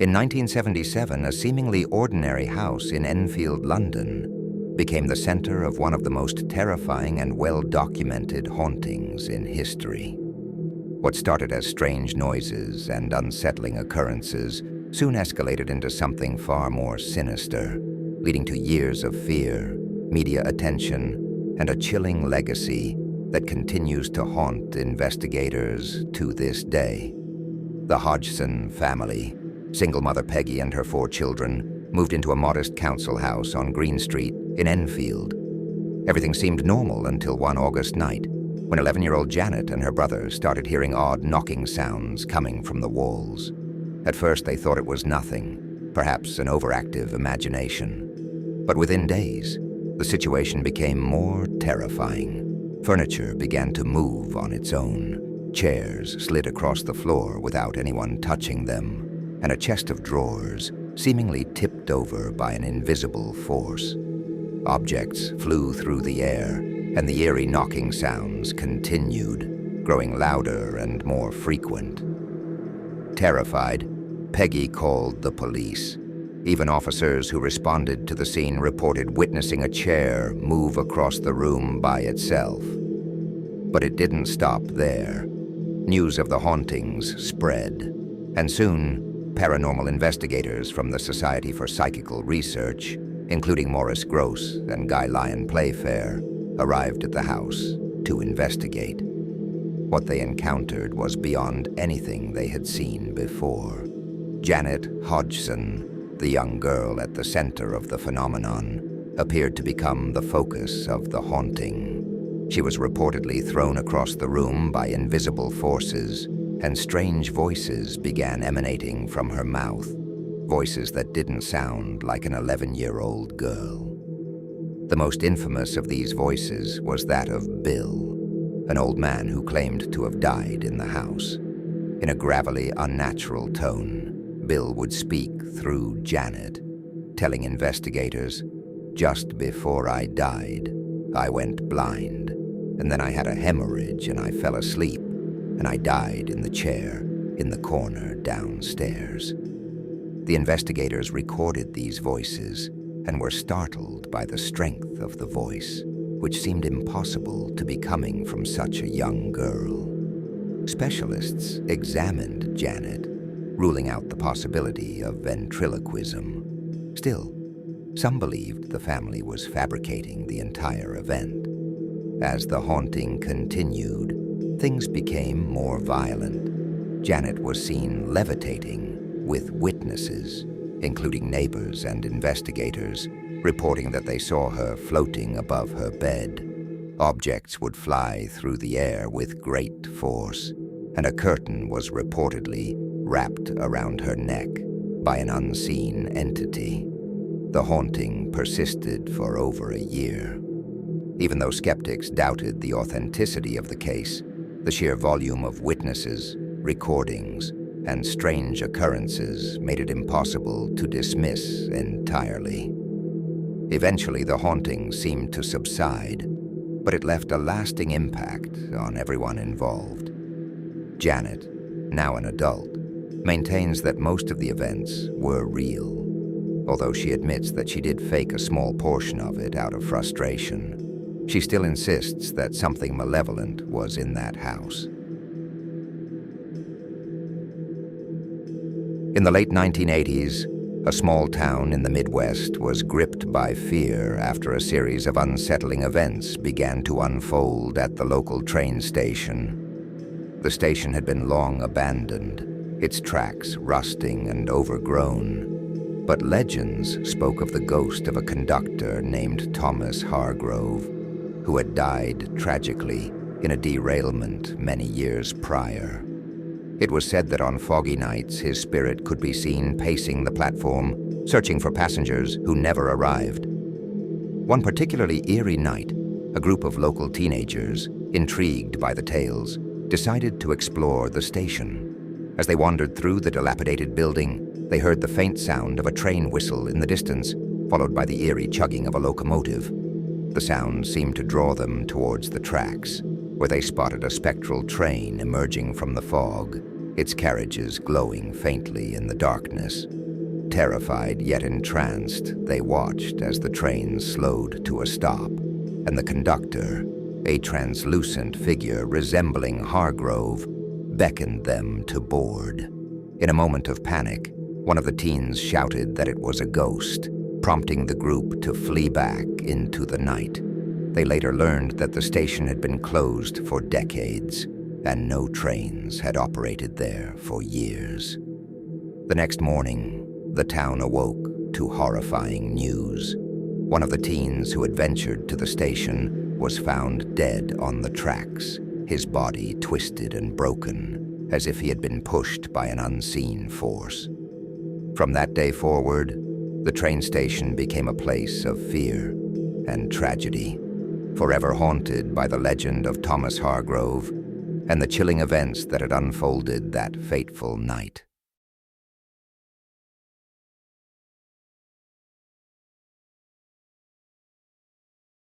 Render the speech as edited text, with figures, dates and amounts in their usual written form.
In 1977, a seemingly ordinary house in Enfield, London, became the center of one of the most terrifying and well-documented hauntings in history. What started as strange noises and unsettling occurrences soon escalated into something far more sinister, leading to years of fear, media attention, and a chilling legacy that continues to haunt investigators to this day. The Hodgson family, single mother Peggy and her 4 children, moved into a modest council house on Green Street in Enfield. Everything seemed normal until one August night, when 11-year-old Janet and her brother started hearing odd knocking sounds coming from the walls. At first they thought it was nothing, perhaps an overactive imagination. But within days, the situation became more terrifying. Furniture began to move on its own. Chairs slid across the floor without anyone touching them, and a chest of drawers seemingly tipped over by an invisible force. Objects flew through the air, and the eerie knocking sounds continued, growing louder and more frequent. Terrified, Peggy called the police. Even officers who responded to the scene reported witnessing a chair move across the room by itself. But it didn't stop there. News of the hauntings spread, and soon, paranormal investigators from the Society for Psychical Research, including Maurice Grosse and Guy Lyon Playfair, arrived at the house to investigate. What they encountered was beyond anything they had seen before. Janet Hodgson, the young girl at the center of the phenomenon, appeared to become the focus of the haunting. She was reportedly thrown across the room by invisible forces, and strange voices began emanating from her mouth, voices that didn't sound like an 11-year-old girl. The most infamous of these voices was that of Bill, an old man who claimed to have died in the house. In a gravelly, unnatural tone, Bill would speak through Janet, telling investigators, "Just before I died, I went blind, and then I had a hemorrhage and I fell asleep, and I died in the chair in the corner downstairs." The investigators recorded these voices and were startled by the strength of the voice, which seemed impossible to be coming from such a young girl. Specialists examined Janet, ruling out the possibility of ventriloquism. Still, some believed the family was fabricating the entire event. As the haunting continued, things became more violent. Janet was seen levitating with witnesses, including neighbors and investigators, reporting that they saw her floating above her bed. Objects would fly through the air with great force, and a curtain was reportedly wrapped around her neck by an unseen entity. The haunting persisted for over a year. Even though skeptics doubted the authenticity of the case, the sheer volume of witnesses, recordings, and strange occurrences made it impossible to dismiss entirely. Eventually, the haunting seemed to subside, but it left a lasting impact on everyone involved. Janet, now an adult, maintains that most of the events were real, although she admits that she did fake a small portion of it out of frustration. She still insists that something malevolent was in that house. In the late 1980s, a small town in the Midwest was gripped by fear after a series of unsettling events began to unfold at the local train station. The station had been long abandoned, its tracks rusting and overgrown, but legends spoke of the ghost of a conductor named Thomas Hargrove, who had died tragically in a derailment many years prior. It was said that on foggy nights his spirit could be seen pacing the platform, searching for passengers who never arrived. One particularly eerie night, a group of local teenagers, intrigued by the tales, decided to explore the station. As they wandered through the dilapidated building, they heard the faint sound of a train whistle in the distance, followed by the eerie chugging of a locomotive. The sound seemed to draw them towards the tracks, where they spotted a spectral train emerging from the fog. its carriages glowing faintly in the darkness. Terrified yet entranced, they watched as the train slowed to a stop, and the conductor, a translucent figure resembling Hargrove, beckoned them to board. In a moment of panic, one of the teens shouted that it was a ghost, prompting the group to flee back into the night. They later learned that the station had been closed for decades, and no trains had operated there for years. The next morning, the town awoke to horrifying news. One of the teens who had ventured to the station was found dead on the tracks, his body twisted and broken, as if he had been pushed by an unseen force. From that day forward, the train station became a place of fear and tragedy, forever haunted by the legend of Thomas Hargrove and the chilling events that had unfolded that fateful night.